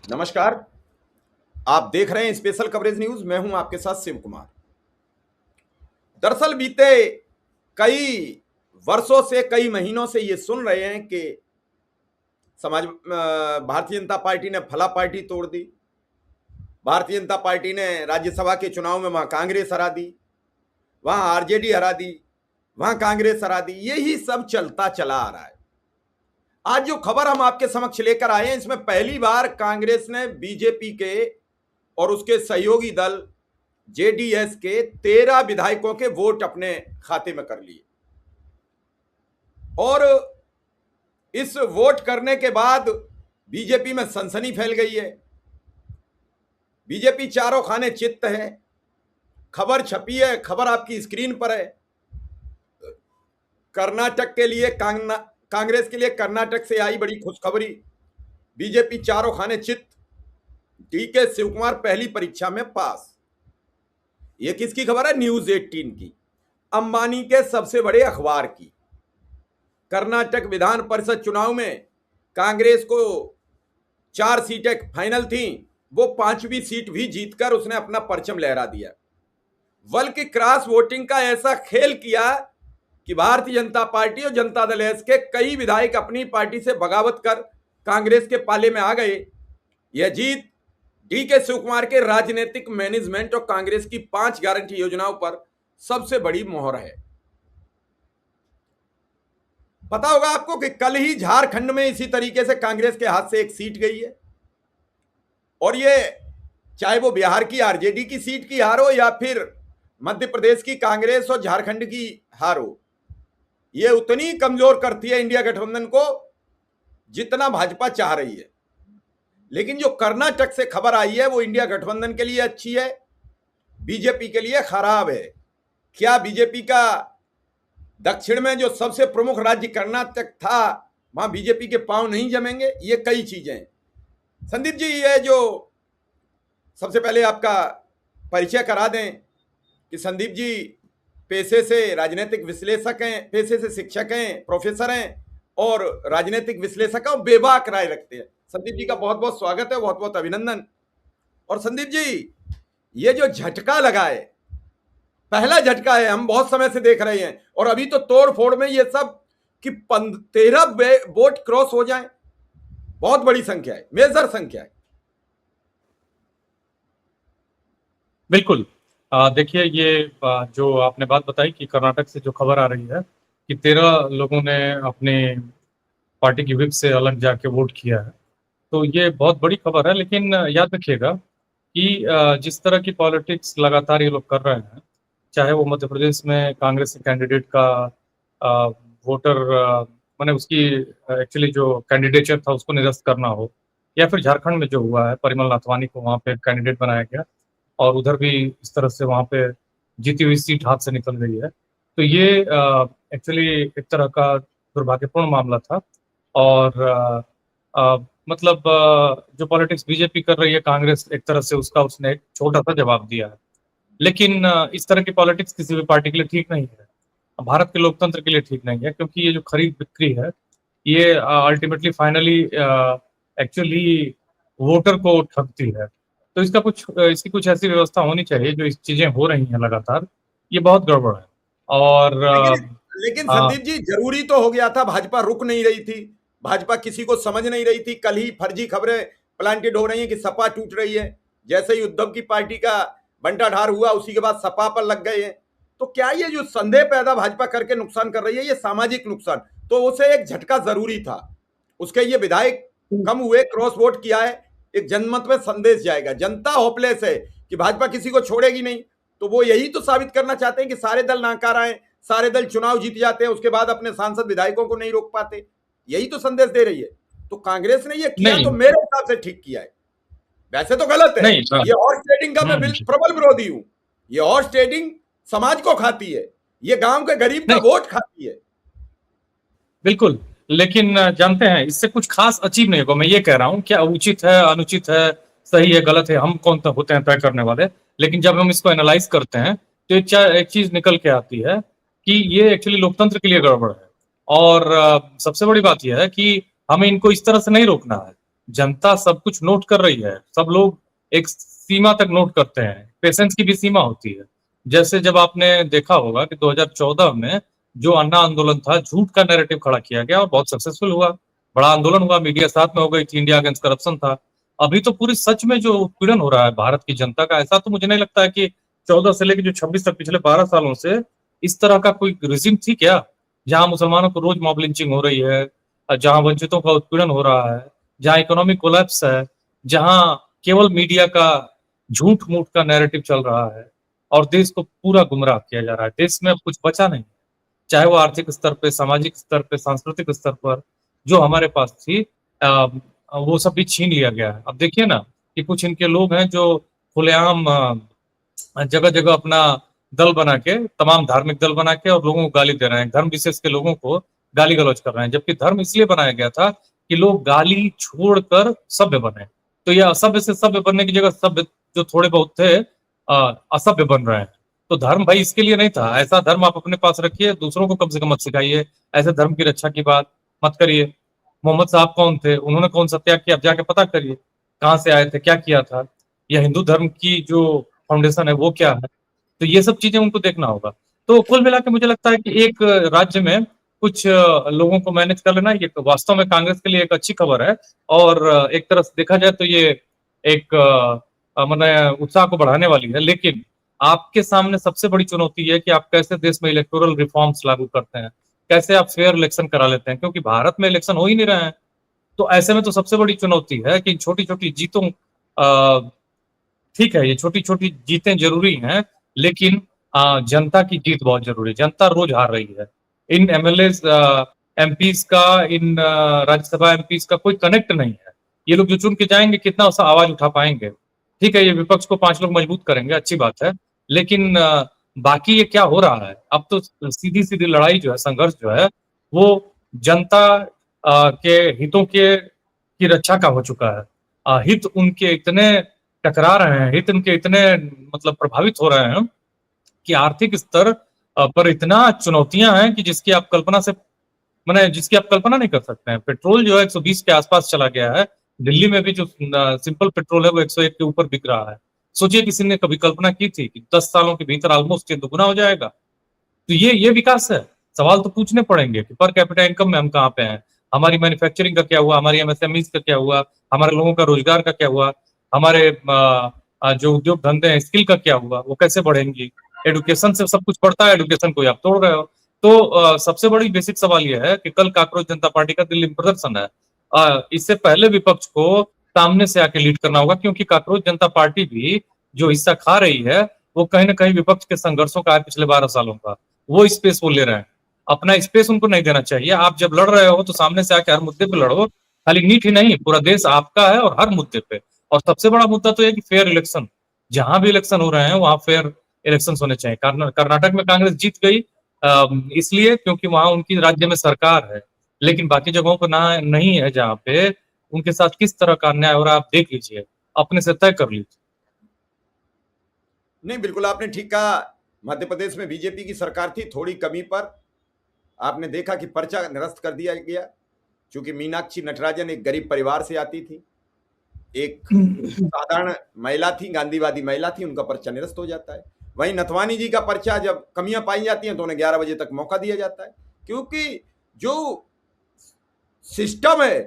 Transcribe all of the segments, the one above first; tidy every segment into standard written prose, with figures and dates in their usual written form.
नमस्कार। आप देख रहे हैं स्पेशल कवरेज न्यूज। मैं हूं आपके साथ शिव कुमार। दरअसल बीते कई वर्षों से, कई महीनों से ये सुन रहे हैं कि भारतीय जनता पार्टी ने फला पार्टी तोड़ दी, भारतीय जनता पार्टी ने राज्यसभा के चुनाव में वहां कांग्रेस हरा दी, वहां आरजेडी हरा दी, वहां कांग्रेस हरा दी। यही सब चलता चला आ रहा है। आज जो खबर हम आपके समक्ष लेकर आए हैं, इसमें पहली बार कांग्रेस ने बीजेपी के और उसके सहयोगी दल जेडीएस के 13 विधायकों के वोट अपने खाते में कर लिए। और इस वोट करने के बाद बीजेपी में सनसनी फैल गई है। बीजेपी चारों खाने चित्त है। खबर छपी है, खबर आपकी स्क्रीन पर है। कर्नाटक के लिए, कांग्रेस के लिए कर्नाटक से आई बड़ी खुशखबरी। बीजेपी चारों खाने चित्त। डीके शिव कुमार पहली परीक्षा में पास। ये किसकी खबर है? न्यूज 18 की, अंबानी के सबसे बड़े अखबार की। कर्नाटक विधान परिषद चुनाव में कांग्रेस को 4 सीटें फाइनल थी, वो 5वीं सीट भी जीतकर उसने अपना परचम लहरा दिया। बल्कि क्रॉस वोटिंग का ऐसा खेल किया कि भारतीय जनता पार्टी और जनता दल एस के कई विधायक अपनी पार्टी से बगावत कर कांग्रेस के पाले में आ गए। यह जीत डीके शिव कुमार के राजनीतिक मैनेजमेंट और कांग्रेस की 5 गारंटी योजनाओं पर सबसे बड़ी मोहर है। पता होगा आपको कि कल ही झारखंड में इसी तरीके से कांग्रेस के हाथ से एक सीट गई है। और ये चाहे वो बिहार की आरजेडी की सीट की हार हो या फिर मध्य प्रदेश की कांग्रेस और झारखंड की हार हो, ये उतनी कमजोर करती है इंडिया गठबंधन को जितना भाजपा चाह रही है। लेकिन जो कर्नाटक से खबर आई है वो इंडिया गठबंधन के लिए अच्छी है, बीजेपी के लिए खराब है। क्या बीजेपी का दक्षिण में जो सबसे प्रमुख राज्य कर्नाटक था, वहां बीजेपी के पांव नहीं जमेंगे? ये कई चीजें। संदीप जी, ये जो सबसे पहले आपका परिचय करा दें कि संदीप जी पेशे से राजनीतिक विश्लेषक हैं, पेशे से शिक्षक हैं, प्रोफेसर हैं और राजनीतिक विश्लेषक और बेबाक राय रखते हैं। संदीप जी का बहुत बहुत स्वागत है, बहुत बहुत अभिनंदन। और संदीप जी, ये जो झटका लगा है, पहला झटका है, हम बहुत समय से देख रहे हैं। और अभी तो तोड़ फोड़ में ये सब कि 13 वोट क्रॉस हो जाए, बहुत बड़ी संख्या है, मेजर संख्या है। बिल्कुल। देखिए, ये जो आपने बात बताई कि कर्नाटक से जो खबर आ रही है कि 13 लोगों ने अपने पार्टी की व्हिप से अलग जाके वोट किया है, तो ये बहुत बड़ी खबर है। लेकिन याद रखिएगा कि जिस तरह की पॉलिटिक्स लगातार ये लोग कर रहे हैं, चाहे वो मध्य प्रदेश में कांग्रेस के कैंडिडेट का वोटर माने उसकी एक्चुअली जो कैंडिडेचर था उसको निरस्त करना हो, या फिर झारखंड में जो हुआ है, परिमल नाथवानी को वहाँ पे कैंडिडेट बनाया गया और उधर भी इस तरह से वहाँ पे जीती हुई सीट हाथ से निकल गई है। तो ये एक्चुअली एक तरह का दुर्भाग्यपूर्ण मामला था। और मतलब जो पॉलिटिक्स बीजेपी कर रही है, कांग्रेस एक तरह से उसका उसने एक छोटा सा जवाब दिया है। लेकिन इस तरह की पॉलिटिक्स किसी भी पार्टी के लिए ठीक नहीं है, भारत के लोकतंत्र के लिए ठीक नहीं है, क्योंकि ये जो खरीद बिक्री है ये अल्टीमेटली फाइनली एक्चुअली वोटर को ठगती है। तो इसकी कुछ ऐसी व्यवस्था होनी चाहिए। जो इस चीजें हो रही हैं लगातार, ये बहुत गड़बड़ है। और लेकिन संदीप जी, जरूरी तो हो गया था। भाजपा रुक नहीं रही थी, भाजपा किसी को समझ नहीं रही थी। कल ही फर्जी खबरें प्लांटेड हो रही हैं कि सपा टूट रही है। जैसे ही उद्धव की पार्टी का बंटाढार हुआ, उसी के बाद सपा पर लग गए हैं। तो क्या ये जो संदेह पैदा भाजपा करके नुकसान कर रही है, ये सामाजिक नुकसान, तो उसे एक झटका जरूरी था। उसके ये विधायक कम हुए, क्रॉस वोट किया है, एक जनमत में संदेश जाएगा। जनता होपलेस है कि भाजपा किसी को छोड़ेगी नहीं। तो वो यही तो साबित करना चाहते हैं कि सारे दल नाकार आए, सारे दल चुनाव जीत जाते हैं, उसके बाद अपने सांसद विधायकों को नहीं रोक पाते। यही तो संदेश दे रही है। तो कांग्रेस ने ये किया तो मेरे हिसाब से ठीक किया है। वैसे तो गलत है। ये हॉर्स ट्रेडिंग का मैं प्रबल विरोधी हूं। ये हॉर्स ट्रेडिंग समाज को खाती है, ये गांव के गरीब का वोट खाती है। बिल्कुल, लेकिन जानते हैं इससे कुछ खास अचीव नहीं होगा। मैं ये कह रहा हूं, क्या उचित है, अनुचित है, सही है, गलत है, हम कौन होते हैं तय करने वाले। लेकिन जब हम इसको एनालाइज करते हैं तो एक चीज निकल के आती है कि ये एक्चुअली लोकतंत्र के लिए गड़बड़ है। और सबसे बड़ी बात यह है कि हमें इनको इस तरह से नहीं रोकना है। जनता सब कुछ नोट कर रही है, सब लोग एक सीमा तक नोट करते हैं, पेशेंस की भी सीमा होती है। जैसे जब आपने देखा होगा कि 2014 में जो अन्ना आंदोलन था, झूठ का नैरेटिव खड़ा किया गया और बहुत सक्सेसफुल हुआ, बड़ा आंदोलन हुआ, मीडिया साथ में हो गई थी, इंडिया अगेंस्ट करप्शन था। अभी तो पूरी सच में जो उत्पीड़न हो रहा है भारत की जनता का, ऐसा तो मुझे नहीं लगता है कि 14 से लेकर जो 26 तक पिछले 12 सालों से इस तरह का कोई रिजिम थी क्या, जहां मुसलमानों को रोज मॉब लिंचिंग हो रही है, जहां वंचितों का उत्पीड़न हो रहा है, जहां इकोनॉमिक कोलैप्स है, जहां केवल मीडिया का झूठ मूठ का नैरेटिव चल रहा है और देश को पूरा गुमराह किया जा रहा है। देश में अब कुछ बचा नहीं, चाहे वो आर्थिक स्तर पे, सामाजिक स्तर पे, सांस्कृतिक स्तर पर जो हमारे पास थी, अ, वो सब भी छीन लिया गया है। अब देखिए ना कि कुछ इनके लोग हैं जो खुलेआम जगह जगह अपना दल बना के, तमाम धार्मिक दल बना के और लोगों को गाली दे रहे हैं, धर्म विशेष के लोगों को गाली गलौज कर रहे हैं, जबकि धर्म इसलिए बनाया गया था कि लोग गाली छोड़कर सभ्य बने। तो ये असभ्य से सभ्य बनने की जगह सभ्य जो थोड़े बहुत थे असभ्य बन रहे हैं। तो धर्म भाई इसके लिए नहीं था। ऐसा धर्म आप अपने पास रखिए, दूसरों को कम से कम मत सिखाइए, ऐसे धर्म की रक्षा की बात मत करिए। मोहम्मद साहब कौन थे, उन्होंने कौन सा त्याग किया, आप जाके पता करिए, कहाँ से आए थे, क्या किया था, या हिंदू धर्म की जो फाउंडेशन है वो क्या है। तो ये सब चीजें उनको देखना होगा। तो कुल मिला के मुझे लगता है कि एक राज्य में कुछ लोगों को मैनेज कर लेना ये वास्तव में कांग्रेस के लिए एक अच्छी खबर है। और एक तरह से देखा जाए तो ये एक माने उत्साह को बढ़ाने वाली है। लेकिन आपके सामने सबसे बड़ी चुनौती है कि आप कैसे देश में इलेक्टोरल रिफॉर्म्स लागू करते हैं, कैसे आप फेयर इलेक्शन करा लेते हैं, क्योंकि भारत में इलेक्शन हो ही नहीं रहे हैं। तो ऐसे में तो सबसे बड़ी चुनौती है कि छोटी छोटी जीतों, ठीक है ये छोटी छोटी जीतें जरूरी हैं, लेकिन जनता की जीत बहुत जरूरी है। जनता रोज हार रही है। इन एमएलए एमपीज का, इन राज्यसभा एमपीज का कोई कनेक्ट नहीं है। ये लोग जो चुन के जाएंगे कितना उसका आवाज उठा पाएंगे। ठीक है, ये विपक्ष को 5 लोग मजबूत करेंगे, अच्छी बात है, लेकिन बाकी ये क्या हो रहा है। अब तो सीधी सीधी लड़ाई जो है, संघर्ष जो है, वो जनता के हितों के की रक्षा का हो चुका है। हित उनके इतने टकरा रहे हैं, हित उनके इतने मतलब प्रभावित हो रहे हैं कि आर्थिक स्तर पर इतना चुनौतियां हैं कि जिसकी आप कल्पना से मैंने जिसकी आप कल्पना नहीं कर सकते हैं। पेट्रोल जो है 120 के आसपास चला गया है। दिल्ली में भी जो सिंपल पेट्रोल है वो 101 के ऊपर बिक रहा है। सोचिए किसी ने कभी कल्पना की थी कि 10 सालों के भीतर ऑलमोस्ट ये दुगुना हो जाएगा। तो ये विकास है। सवाल तो पूछने पड़ेंगे कि पर कैपिटा इनकम में हम कहाँ पे हैं, हमारी मैन्युफैक्चरिंग का क्या हुआ, हमारी एमएसएमईज का क्या हुआ, हमारे लोगों का रोजगार का क्या हुआ, हमारे जो उद्योग धंधे हैं स्किल का क्या हुआ, वो कैसे बढ़ेंगी। एडुकेशन से सब कुछ बढ़ता है, एडुकेशन को आप तोड़ रहे हो। तो सबसे बड़ी बेसिक सवाल यह है कि कल कांग्रेस जनता पार्टी का दिल्ली में प्रदर्शन है। इससे पहले विपक्ष को सामने से आके लीड करना होगा, क्योंकि कांग्रेस जनता पार्टी भी जो हिस्सा खा रही है वो कहीं ना कहीं विपक्ष के संघर्षों का है पिछले 12 सालों का। वो स्पेस वो ले रहे हैं, अपना स्पेस उनको नहीं देना चाहिए। आप जब लड़ रहे हो तो सामने से आके हर मुद्दे पे लड़ो, खाली नीट ही नहीं, पूरा देश आपका है और हर मुद्दे पे। और सबसे बड़ा मुद्दा तो यह कि फेयर इलेक्शन, जहां भी इलेक्शन हो रहे हैं वहां फेयर इलेक्शन होने चाहिए। कर्नाटक में कांग्रेस जीत गई इसलिए क्योंकि वहां उनकी राज्य में सरकार है, लेकिन बाकी जगहों पर ना नहीं है, जहां पे उनके साथ किस तरह का अन्याय हो रहा है आप देख लीजिए, अपने से तय कर लीजिए। नहीं, बिल्कुल आपने ठीक कहा। मध्य प्रदेश में बीजेपी की सरकार थी, थोड़ी कमी पर आपने देखा कि पर्चा निरस्त कर दिया गया, क्योंकि मीनाक्षी नटराजन एक गरीब परिवार से आती थी, एक साधारण महिला थी, गांधीवादी महिला थी, उनका पर्चा निरस्त हो जाता है। वहीं नथवानी जी का पर्चा जब कमियां पाई जाती हैं तो उन्हें 11 बजे तक मौका दिया जाता है, क्योंकि जो सिस्टम है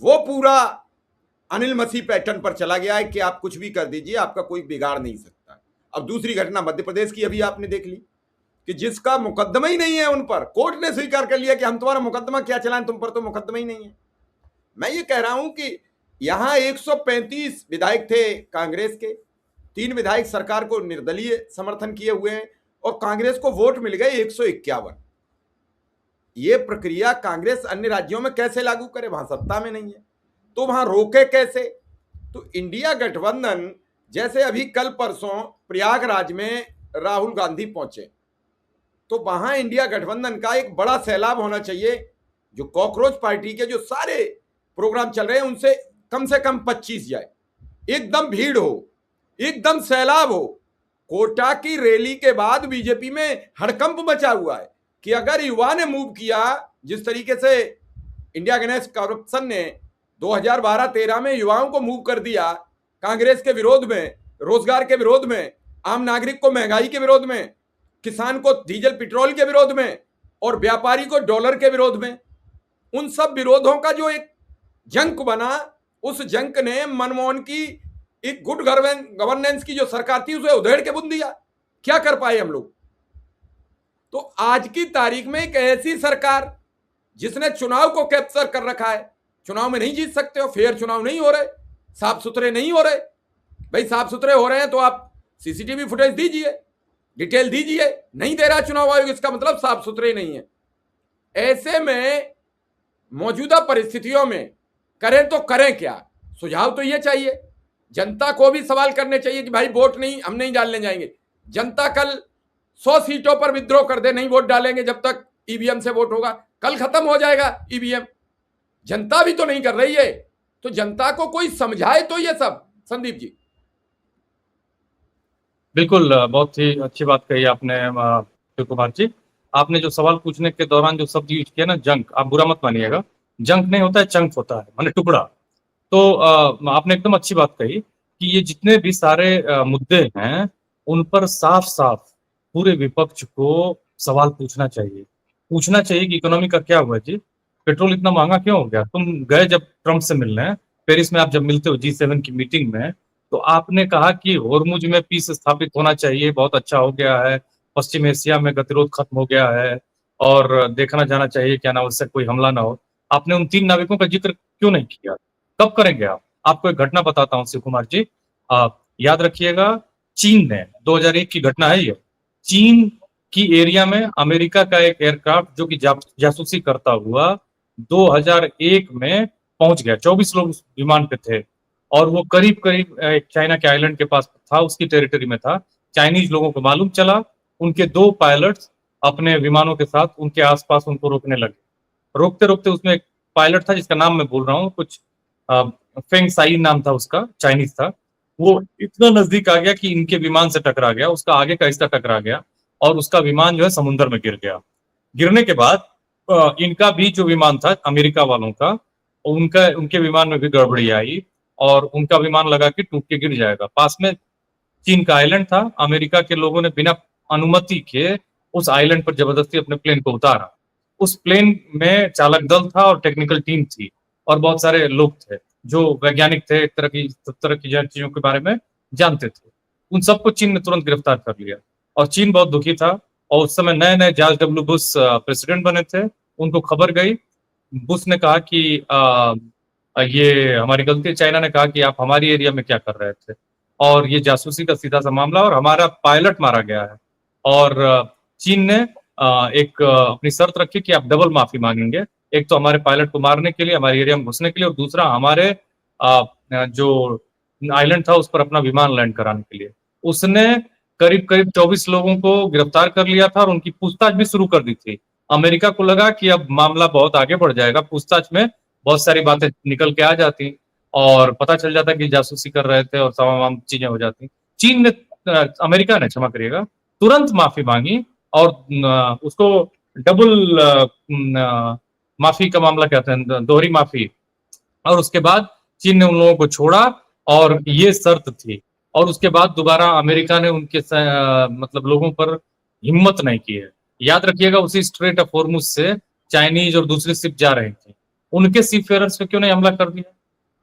वो पूरा अनिल मसीह पैटर्न पर चला गया है कि आप कुछ भी कर दीजिए, आपका कोई बिगाड़ नहीं सकता। अब दूसरी घटना मध्य प्रदेश की अभी आपने देख ली कि जिसका मुकदमा ही नहीं है उन पर, कोर्ट ने स्वीकार कर लिया कि हम तुम्हारा मुकदमा क्या चलाएं, तुम पर तो मुकदमा ही नहीं है। मैं ये कह रहा हूं कि यहां 135 विधायक थे कांग्रेस के, 3 विधायक सरकार को निर्दलीय समर्थन किए हुए हैं और कांग्रेस को वोट मिल गए 151। ये प्रक्रिया कांग्रेस अन्य राज्यों में कैसे लागू करे, वहां सत्ता में नहीं है तो वहां रोके कैसे। तो इंडिया गठबंधन, जैसे अभी कल परसों प्रयागराज में राहुल गांधी पहुंचे, तो वहां इंडिया गठबंधन का एक बड़ा सैलाब होना चाहिए। जो कॉकरोच पार्टी के जो सारे प्रोग्राम चल रहे हैं उनसे कम से कम 25 जाए, एकदम भीड़ हो, एकदम सैलाब हो। कोटा की रैली के बाद बीजेपी में हड़कंप मचा हुआ है कि अगर युवा ने मूव किया, जिस तरीके से इंडिया अगेंस्ट करप्शन ने 2012-13 में युवाओं को मूव कर दिया कांग्रेस के विरोध में, रोजगार के विरोध में, आम नागरिक को महंगाई के विरोध में, किसान को डीजल पेट्रोल के विरोध में और व्यापारी को डॉलर के विरोध में। उन सब विरोधों का जो एक जंक बना, उस जंक ने मनमोहन की एक गुड गवर्नेंस की जो सरकार थी उसे उधेड़ के बुन दिया। क्या कर पाए हम लोग? तो आज की तारीख में एक ऐसी सरकार जिसने चुनाव को कैप्चर कर रखा है, चुनाव में नहीं जीत सकते हो, फेयर चुनाव नहीं हो रहे, साफ सुथरे नहीं हो रहे। भाई साफ सुथरे हो रहे हैं तो आप सीसीटीवी फुटेज दीजिए, डिटेल दीजिए। नहीं दे रहा चुनाव आयोग, इसका मतलब साफ सुथरे नहीं है। ऐसे में मौजूदा परिस्थितियों में करें तो करें क्या? सुझाव तो ये चाहिए, जनता को भी सवाल करने चाहिए कि भाई वोट नहीं, हम नहीं डालने जाएंगे। जनता कल 100 सीटों पर विद्रोह कर दे, नहीं वोट डालेंगे जब तक ईवीएम से वोट होगा, कल खत्म हो जाएगा ईवीएम। जनता भी तो नहीं कर रही है, तो जनता को कोई समझाए तो ये सब। संदीप जी। बिल्कुल, बहुत ही अच्छी बात कही आपने शिव कुमार जी। आपने जो सवाल पूछने के दौरान जो शब्द यूज किया ना, जंक, आप बुरा मत मानिएगा, जंक नहीं होता है, चंक होता है, माने टुकड़ा। तो आपने एकदम अच्छी बात कही कि ये जितने भी सारे मुद्दे हैं उन पर साफ साफ पूरे विपक्ष को सवाल पूछना चाहिए कि इकोनॉमी का क्या हुआ जी, पेट्रोल इतना महंगा क्यों हो गया। तुम गए जब ट्रंप से मिलने, पेरिस में आप जब मिलते हो G7 की मीटिंग में, तो आपने कहा कि होर्मुज में पीस स्थापित होना चाहिए, बहुत अच्छा हो गया है, पश्चिम एशिया में गतिरोध खत्म हो गया है और देखना जाना चाहिए कि अनावश्यक कोई हमला ना हो। आपने उन 3 नाविकों का जिक्र क्यों नहीं किया? कब करेंगे आप? आपको एक घटना बताता हूँ शिव कुमार जी, आप याद रखिएगा, चीन ने 2001 की घटना है ये, चीन की एरिया में अमेरिका का एक एयरक्राफ्ट जो कि जासूसी करता हुआ 2001 में पहुंच गया। 24 लोग उस विमान पे थे और वो करीब करीब एक चाइना के आइलैंड के पास था, उसकी टेरिटरी में था। चाइनीज लोगों को मालूम चला, उनके 2 पायलट्स अपने विमानों के साथ उनके आसपास उनको रोकने लगे। रोकते रोकते उसमें एक पायलट था जिसका नाम मैं बोल रहा हूँ, कुछ फेंग साई नाम था उसका, चाइनीज था। वो इतना नजदीक आ गया कि इनके विमान से टकरा गया, उसका आगे का हिस्सा टकरा गया और उसका विमान जो है समुद्र में गिर गया। गिरने के बाद इनका भी जो विमान था अमेरिका वालों का, उनके विमान में भी गड़बड़ी आई और उनका विमान लगा कि टूट के गिर जाएगा। पास में चीन का आइलैंड था, अमेरिका के लोगों ने बिना अनुमति के उस आइलैंड पर जबरदस्ती अपने प्लेन को उतारा। उस प्लेन में चालक दल था और टेक्निकल टीम थी और बहुत सारे लोग थे जो वैज्ञानिक थे, एक तरह की चीजों के बारे में जानते थे। उन सबको चीन ने तुरंत गिरफ्तार कर लिया और चीन बहुत दुखी था। और उस समय नए नए जॉर्ज डब्ल्यू बुश प्रेसिडेंट बने थे, उनको खबर गई। बुश ने कहा कि ये हमारी गलती है। चाइना ने कहा कि आप हमारी एरिया में क्या कर रहे थे, और ये जासूसी का सीधा सा मामला, और हमारा पायलट मारा गया है। और चीन ने एक अपनी शर्त रखी कि आप डबल माफी मांगेंगे, एक तो हमारे पायलट को मारने के लिए, हमारे एरिया में घुसने के लिए, और दूसरा हमारे जो आइलैंड था उस पर अपना विमान लैंड कराने के लिए। उसने करीब करीब 24 लोगों को गिरफ्तार कर लिया था और उनकी पूछताछ भी शुरू कर दी थी। अमेरिका को लगा कि अब मामला बहुत आगे बढ़ जाएगा, पूछताछ में बहुत सारी बातें निकल के आ जाती और पता चल जाता कि जासूसी कर रहे थे और तमाम चीजें हो जाती। चीन ने, अमेरिका ने, क्षमा करिएगा, तुरंत माफी मांगी और उसको डबल माफी का मामला कहते हैं, दोहरी माफी। और उसके बाद चीन ने उन लोगों को छोड़ा और ये शर्त थी। और उसके बाद दोबारा अमेरिका ने उनके मतलब लोगों पर हिम्मत नहीं की है। याद रखिएगा, उसी स्ट्रेट ऑफ हॉर्मुज से चाइनीज और दूसरी शिप जा रही थी, उनके सी फेयरर्स पे क्यों नहीं हमला कर दिया?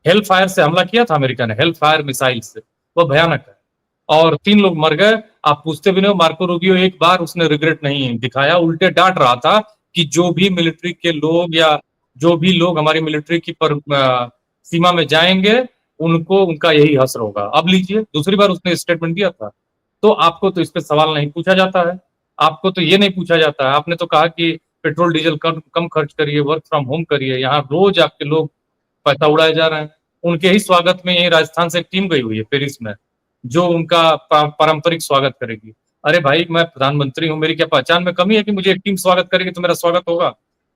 हेल फायर से हमला किया था अमेरिका ने, हेल फायर मिसाइल से, वो भयानक है और 3 लोग मर गए। आप पूछते भी नहीं हो, मार्को रूबियो एक बार उसने रिग्रेट नहीं दिखाया, उल्टे डांट रहा था कि जो भी मिलिट्री के लोग या जो भी लोग हमारी मिलिट्री की सीमा में जाएंगे उनको उनका यही हश्र होगा। अब लीजिए, दूसरी बार उसने स्टेटमेंट दिया था। तो आपको तो इस पे सवाल नहीं पूछा जाता है, आपको तो ये नहीं पूछा जाता है। आपने तो कहा कि पेट्रोल डीजल कम खर्च करिए, वर्क फ्रॉम होम करिए, यहाँ रोज आपके लोग पैसा उड़ाए जा रहे हैं। उनके ही स्वागत में यही राजस्थान से एक टीम गई हुई है पेरिस में, जो उनका पारंपरिक स्वागत करेगी। अरे भाई, मैं प्रधानमंत्री हूँ, मेरी क्या पहचान में कमी है कि मुझे एक टीम स्वागत करेगी तो मेरा स्वागत होगा?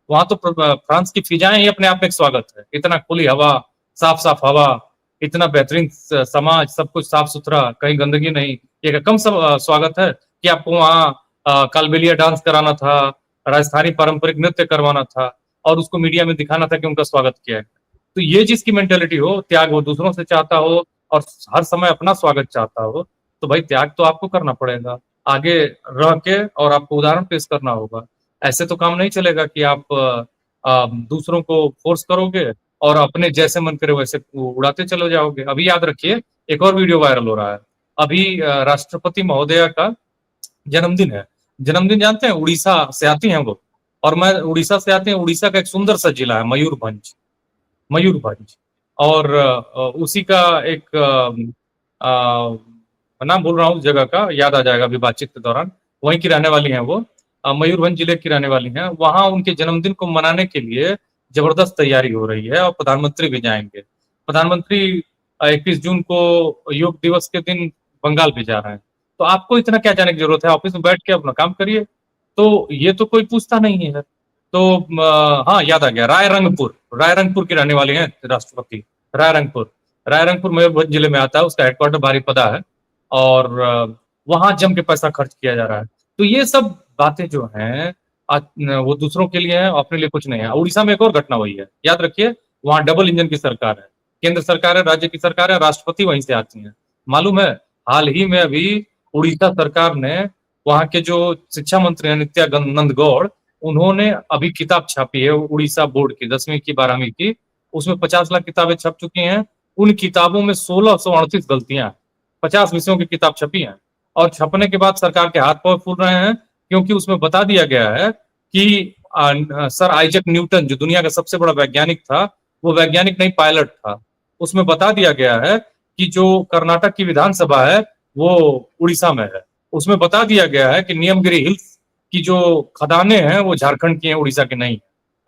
वहां तो फ्रांस की फिजाएं ही अपने आप में एक स्वागत है। इतना खुली हवा, साफ साफ हवा, इतना बेहतरीन समाज, सब कुछ साफ सुथरा, कहीं गंदगी नहीं। ये कम स्वागत है कि आपको वहाँ कालबेलिया डांस कराना था, राजस्थानी पारंपरिक नृत्य करवाना था और उसको मीडिया में दिखाना था कि उनका स्वागत किया है? तो ये जिसकी मेंटेलिटी हो, त्याग वो दूसरों से चाहता हो और हर समय अपना स्वागत चाहता हो, तो भाई त्याग तो आपको करना पड़ेगा, आगे रह के, और आपको उदाहरण पेश करना होगा। ऐसे तो काम नहीं चलेगा कि आप दूसरों को फोर्स करोगे और अपने जैसे मन करे वैसे उड़ाते चले जाओगे। अभी याद रखिए, एक और वीडियो वायरल हो रहा है। अभी राष्ट्रपति महोदया का जन्मदिन है। जन्मदिन जानते हैं, उड़ीसा से आती हैं वो, और मैं उड़ीसा से आते हैं, उड़ीसा का एक सुंदर सा जिला है मयूरभंज। मयूरभंज। और उसी का एक नाम भूल रहा हूँ उस जगह का, याद आ जाएगा अभी बातचीत के दौरान। वहीं की रहने वाली हैं वो, मयूरभंज जिले की रहने वाली हैं। वहां उनके जन्मदिन को मनाने के लिए जबरदस्त तैयारी हो रही है और प्रधानमंत्री भी जाएंगे। प्रधानमंत्री 21 जून को योग दिवस के दिन बंगाल भी जा रहे हैं। तो आपको इतना क्या जाने की जरूरत है, ऑफिस में बैठ के अपना काम करिए। तो ये तो कोई पूछता नहीं है। तो हाँ, याद आ गया, रायरंगपुर की रहने वाली है राष्ट्रपति। रायरंगपुर मयूरभंज जिले में आता है, उसका हेडक्वार्टर बारीपदा है, और वहां जम के पैसा खर्च किया जा रहा है। तो ये सब बातें जो हैं वो दूसरों के लिए है, अपने लिए कुछ नहीं है। उड़ीसा में एक और घटना हुई है, याद रखिए, वहां डबल इंजन की सरकार है, केंद्र सरकार है, राज्य की सरकार है, राष्ट्रपति वहीं से आती है। मालूम है, हाल ही में अभी उड़ीसा सरकार ने, वहां के जो शिक्षा मंत्री हैं नित्यानंद गौड़, उन्होंने अभी किताब छापी है उड़ीसा बोर्ड की 10वीं की 12वीं की। उसमें 50 लाख किताबें छप चुकी हैं। उन किताबों में 1638 गलतियां, 50 विषयों की किताब छपी है। और छपने के बाद सरकार के हाथ पांव फूल रहे हैं, क्योंकि उसमें बता दिया गया है कि सर आइजैक न्यूटन जो दुनिया का सबसे बड़ा वैज्ञानिक था, वो वैज्ञानिक नहीं पायलट था। उसमें बता दिया गया है कि जो कर्नाटक की विधानसभा है वो उड़ीसा में है। उसमें बता दिया गया है कि नियमगिरी हिल्स की जो खदानें हैं वो झारखंड की हैं, उड़ीसा की नहीं।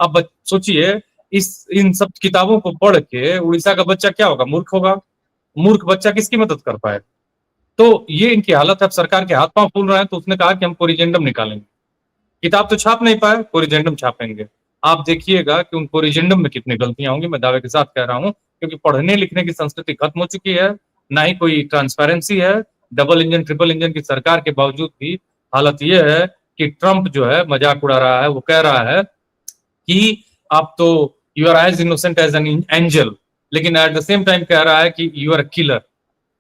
अब सोचिए, इन सब किताबों को पढ़ के उड़ीसा का बच्चा क्या होगा, मूर्ख होगा। मूर्ख बच्चा किसकी मदद कर पाए। तो ये इनकी हालत है। अब सरकार के हाथ पांव फूल रहे हैं, तो उसने कहा कि हम कोरिजेंडम निकालेंगे। किताब तो छाप नहीं पाए, कोरिजेंडम छापेंगे। आप देखिएगा कि उन कोरिजेंडम में कितनी गलतियां होंगी। मैं दावे के साथ कह रहा हूं, क्योंकि पढ़ने लिखने की संस्कृति खत्म हो चुकी है, ना ही कोई ट्रांसपेरेंसी है। डबल इंजन ट्रिपल इंजन की सरकार के बावजूद भी हालत यह है कि ट्रंप जो है मजाक उड़ा रहा है। वो कह रहा है कि आप तो you are as innocent as an angel, लेकिन एट द सेम टाइम कह रहा है कि यू आर अ किलर।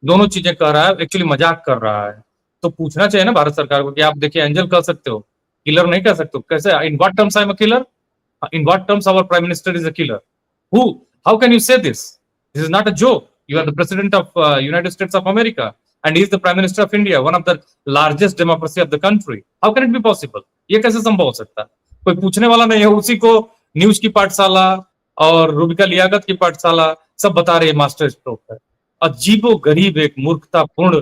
दोनों चीजें कह रहा है, एक्चुअली मजाक कर रहा है। तो पूछना चाहिए ना भारत सरकार को कि आप देखिए, एंजल कह सकते हो, किलर नहीं कह सकते हो। कैसे, in what terms I am a killer, in what terms our prime minister is a killer, who, how can you say this is not a joke. You are the president of United States of America and he is the prime minister of India, one of the largest democracy of the country. How can it be possible, ये कैसे संभव हो सकता है। कोई पूछने वाला नहीं है। उसी को न्यूज की पाठशाला और रूबिका लियाकत की पाठशाला सब बता रहे हैं मास्टर स्ट्रोक है। अजीबो गरीब एक मूर्खतापूर्ण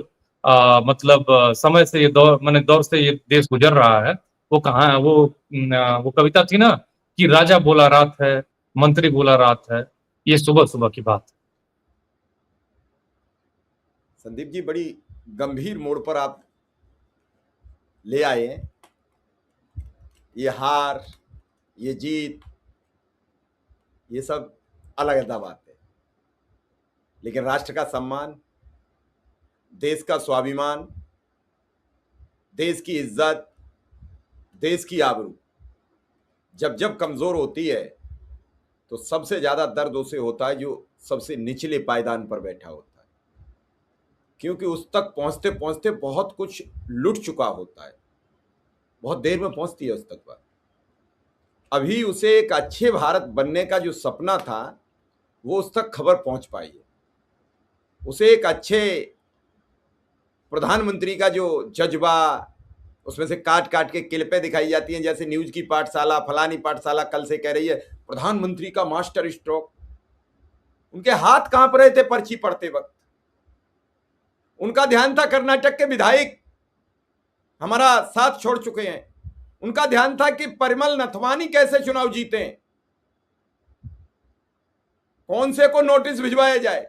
मतलब समय से ये दौर, मैंने दौर से ये देश गुजर रहा है। वो कहाँ है वो कविता थी ना कि राजा बोला रात है, मंत्री बोला रात है, ये सुबह सुबह की बात। संदीप जी, बड़ी गंभीर मोड़ पर आप ले आए हैं। ये हार, ये जीत, ये सब अलग बात है, लेकिन राष्ट्र का सम्मान, देश का स्वाभिमान, देश की इज्जत, देश की आबरू जब जब कमजोर होती है, तो सबसे ज्यादा दर्द उसे होता है जो सबसे निचले पायदान पर बैठा होता है, क्योंकि उस तक पहुंचते पहुंचते बहुत कुछ लुट चुका होता है। बहुत देर में पहुंचती है उस तक पर। अभी उसे एक अच्छे भारत बनने का जो सपना था, वो उस तक खबर पहुंच पाई है। उसे एक अच्छे प्रधानमंत्री का जो जज्बा, उसमें से काट काट के क्लिपें दिखाई जाती हैं, जैसे न्यूज की पाठशाला, फलानी पाठशाला कल से कह रही है प्रधानमंत्री का मास्टर स्ट्रोक। उनके हाथ कांप रहे थे पर्ची पढ़ते वक्त। उनका ध्यान था कर्नाटक के विधायक हमारा साथ छोड़ चुके हैं। उनका ध्यान था कि परिमल नथवानी कैसे चुनाव जीते, कौन से को नोटिस भिजवाया जाए।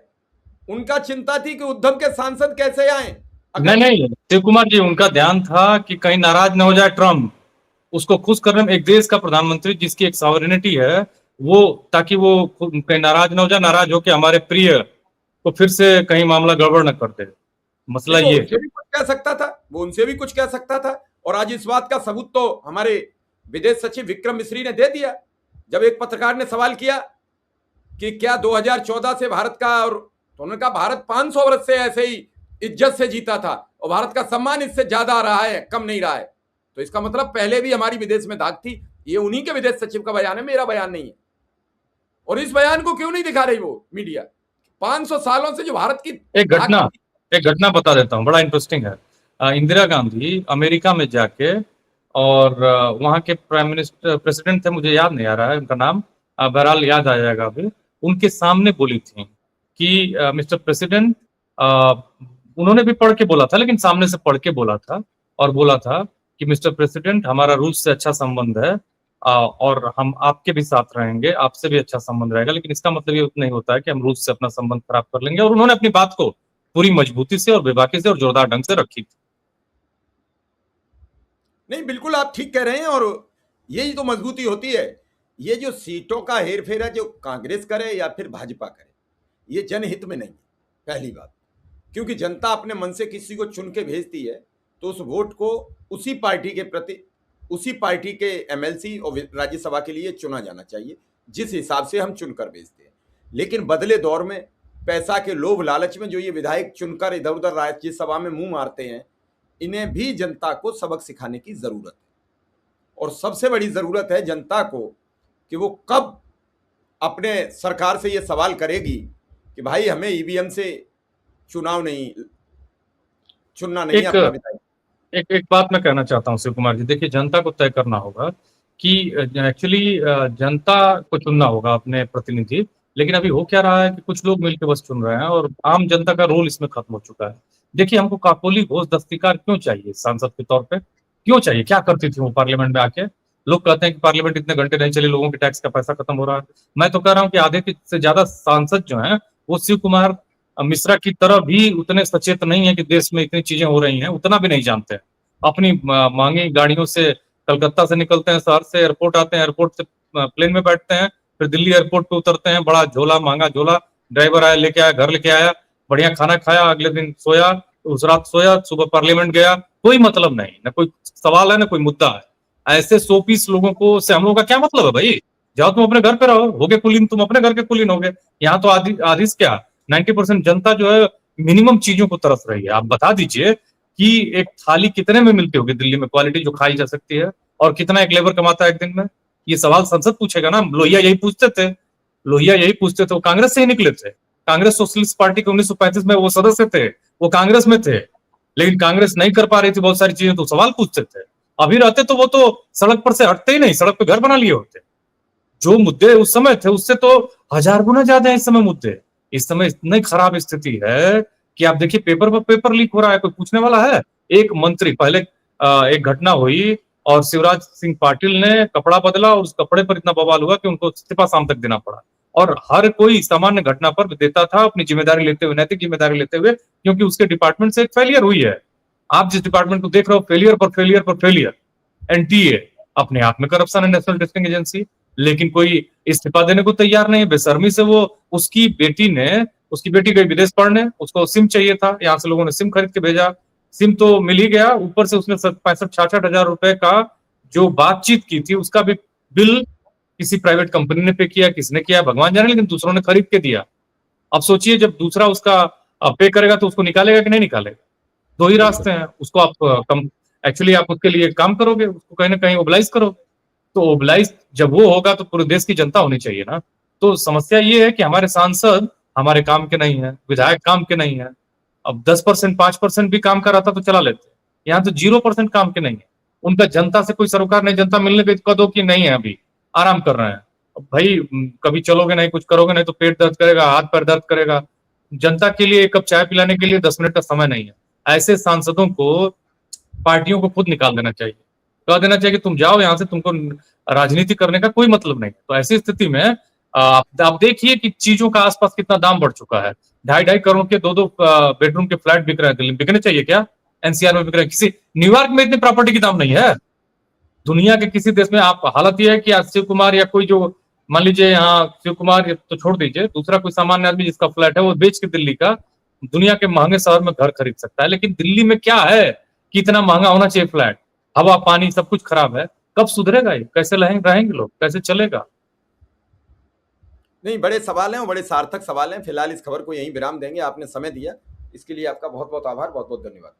उनका चिंता थी कि उद्धव के सांसद कैसे आए। नहीं, शिव कुमार जी, उनका ध्यान था कि कहीं नाराज न हो जाए ट्रम्प, उसको खुश करने में। एक देश का प्रधानमंत्री जिसकी एक सॉवरेनिटी है, वो ताकि वो कहीं नाराज न हो जाए, नाराज होकर हमारे प्रिय को फिर से कहीं मामला गड़बड़ न कर दे। मसला ये उनसे भी कुछ कह सकता था, वो उनसे भी कुछ कह सकता था। और आज इस बात का सबूत तो हमारे विदेश सचिव विक्रम मिश्री ने दे दिया, जब एक पत्रकार ने सवाल किया कि क्या 2014 से भारत का, और तो उन्होंने कहा भारत 500 वर्ष से ऐसे ही इज्जत से जीता था और भारत का सम्मान इससे ज्यादा रहा है, कम नहीं रहा है। तो इसका मतलब पहले भी हमारी विदेश में धाक थी। ये उन्हीं के विदेश सचिव का बयान है, मेरा बयान नहीं है। और इस बयान को क्यों नहीं दिखा रही वो मीडिया? 500 सालों से जो भारत की एक घटना बता देता हूँ, बड़ा इंटरेस्टिंग है। इंदिरा गांधी अमेरिका में जाके और वहां के प्राइम मिनिस्टर प्रेसिडेंट थे, मुझे याद नहीं आ रहा है उनका नाम, बहरहाल याद आ जाएगा अभी, उनके सामने बोली थी कि मिस्टर प्रेसिडेंट, उन्होंने भी पढ़ के बोला था, लेकिन सामने से पढ़ के बोला था और बोला था कि मिस्टर प्रेसिडेंट, हमारा रूस से अच्छा संबंध है और हम आपके भी साथ रहेंगे, आपसे भी अच्छा संबंध रहेगा, लेकिन इसका मतलब ये नहीं होता है कि हम रूस से अपना संबंध खराब कर लेंगे। और उन्होंने अपनी बात को पूरी मजबूती से और बेबाकी से और जोरदार ढंग से रखी थी। नहीं, बिल्कुल आप ठीक कह रहे हैं, और यही तो मजबूती होती है। ये जो सीटों का हेरफेर है, जो कांग्रेस करे या फिर भाजपा करे, ये जनहित में नहीं है, पहली बात। क्योंकि जनता अपने मन से किसी को चुन के भेजती है, तो उस वोट को उसी पार्टी के प्रति, उसी पार्टी के एमएलसी और राज्यसभा के लिए चुना जाना चाहिए, जिस हिसाब से हम चुनकर भेजते हैं। लेकिन बदले दौर में पैसा के लोभ लालच में जो ये विधायक चुनकर इधर उधर राज्यसभा में मुंह मारते हैं, इन्हें भी जनता को सबक सिखाने की जरूरत है। और सबसे बड़ी जरूरत है जनता को कि वो कब अपने सरकार से ये सवाल करेगी कि भाई हमें ईवीएम से चुनाव नहीं, चुनना नहीं है अपना विधायक। एक बात मैं कहना चाहता हूँ शिव कुमार जी, देखिए जनता को तय करना होगा कि एक्चुअली जनता को चुनना होगा अपने प्रतिनिधि, लेकिन अभी हो क्या रहा है कि कुछ लोग मिलकर बस चुन रहे हैं और आम जनता का रोल इसमें खत्म हो चुका है। देखिए, हमको काकोली घोष दस्तिकार क्यों चाहिए सांसद के तौर पे? क्यों चाहिए? क्या करती थी वो पार्लियामेंट में आके? लोग कहते हैं कि पार्लियामेंट इतने घंटे नहीं चले, लोगों के टैक्स का पैसा खत्म हो रहा है। मैं तो कह रहा हूँ कि आधे से ज्यादा सांसद जो हैं वो शिव कुमार मिश्रा की तरह भी उतने सचेत नहीं है कि देश में इतनी चीजें हो रही हैं, उतना भी नहीं जानते हैं। अपनी महंगी गाड़ियों से कलकत्ता से निकलते हैं, शहर से एयरपोर्ट आते हैं, एयरपोर्ट से प्लेन में बैठते हैं, फिर दिल्ली एयरपोर्ट पे उतरते हैं, बड़ा झोला, महंगा झोला, ड्राइवर आया लेके आया, घर लेके आया, बढ़िया खाना खाया, अगले दिन सोया, उस रात सोया, सुबह पार्लियामेंट गया, कोई मतलब नहीं, ना कोई सवाल है ना कोई मुद्दा है। ऐसे 100 पीस लोगों को से हम लोगों का क्या मतलब है भाई? जाओ तुम अपने घर पे रहो, हो गए कुलीन, तुम अपने घर के कुलीन हो गए। यहाँ तो आधी क्या 90% जनता जो है मिनिमम चीजों को तरस रही है। आप बता दीजिए कि एक थाली कितने में मिलती होगी दिल्ली में, क्वालिटी जो खाई जा सकती है, और कितना एक लेबर कमाता है एक दिन में? ये सवाल संसद पूछेगा ना। लोहिया यही पूछते थे, वो कांग्रेस से ही निकले थे। कांग्रेस सोशलिस्ट पार्टी के 1935 में वो सदस्य थे, वो कांग्रेस में थे, लेकिन कांग्रेस नहीं कर पा रही थी बहुत सारी चीजें, तो सवाल पूछते थे। अभी रहते तो वो तो सड़क पर से हटते ही नहीं, सड़क पे घर बना लिए होते। जो मुद्दे उस समय थे उससे तो 1000 गुना ज्यादा है इस समय मुद्दे। इस समय इतनी खराब स्थिति है कि आप देखिए पेपर पर पेपर लीक हो रहा है, कोई पूछने वाला है? एक मंत्री, पहले एक घटना हुई और शिवराज सिंह पाटिल ने कपड़ा बदला और उस कपड़े पर इतना बवाल हुआ कि उनको इस्तीफा शाम तक देना पड़ा। और हर कोई सामान्य घटना पर देता था अपनी जिम्मेदारी लेते हुए, नैतिक जिम्मेदारी लेते हुए, क्योंकि उसके डिपार्टमेंट से एक फेलियर हुई है। आप जिस डिपार्टमेंट को देख रहे हो, फेलियर पर फेलियर पर फेलियर। एनटीए अपने आप में करप्शन है, नेशनल टेस्टिंग एजेंसी, लेकिन कोई इस्तीफा देने को तैयार नहीं है। बेशर्मी से वो उसकी बेटी गई विदेश पढ़ने, उसको सिम चाहिए था, यहाँ से लोगों ने सिम खरीद के भेजा, सिम तो मिल ही गया, ऊपर से उसने 65-66 हजार रुपए का जो बातचीत की थी उसका भी बिल किसी प्राइवेट कंपनी ने पे किया, किसने किया भगवान जाने, लेकिन दूसरों ने खरीद के दिया। अब सोचिए जब दूसरा उसका पे करेगा तो उसको निकालेगा कि नहीं निकालेगा? दो ही रास्ते हैं, उसको आप एक्चुअली आप उसके लिए काम करोगे, उसको कहीं ना कहीं ओबलाइज करोगे। तो ओबलाइज जब वो होगा तो पूरे देश की जनता होनी चाहिए ना। तो समस्या ये है कि हमारे सांसद हमारे काम के नहीं है, विधायक काम के नहीं है। अब 10% 5% भी काम कर रहा था तो चला लेते, यहाँ तो 0% काम के नहीं है। उनका जनता से कोई सरोकार नहीं, जनता मिलने के कदों की नहीं है, अभी आराम कर रहे हैं। अब भाई कभी चलोगे नहीं, कुछ करोगे नहीं तो पेट दर्द करेगा, हाथ पैर दर्द करेगा। जनता के लिए एक कप चाय पिलाने के लिए 10 मिनट का समय नहीं है। ऐसे सांसदों को पार्टियों को खुद निकाल देना चाहिए, कह देना चाहिए कि तुम जाओ यहाँ से, तुमको राजनीति करने का कोई मतलब नहीं। तो ऐसी स्थिति में आप देखिए कि चीजों का आसपास कितना दाम बढ़ चुका है। 2.5 करोड़ के 2 बेडरूम के फ्लैट बिक रहे हैं दिल्ली में, बिकने चाहिए क्या? एनसीआर में बिक रहे हैं, किसी न्यूयॉर्क में इतनी प्रॉपर्टी की दाम नहीं है दुनिया के किसी देश में। आप हालत यह है कि आज शिव कुमार या कोई जो मान लीजिए यहाँ शिव कुमार तो छोड़ दीजिए, दूसरा कोई सामान्य आदमी जिसका फ्लैट है वो बेच के दिल्ली का दुनिया के महंगे शहर में घर खरीद सकता है। लेकिन दिल्ली में क्या है कि इतना महंगा होना चाहिए फ्लैट? हवा पानी सब कुछ खराब है। कब सुधरेगा ये? कैसे रहेंगे लोग, कैसे चलेगा? नहीं, बड़े सवाल हैं और बड़े सार्थक सवाल हैं। फिलहाल इस खबर को यहीं विराम देंगे। आपने समय दिया, इसके लिए आपका बहुत बहुत आभार, बहुत बहुत धन्यवाद।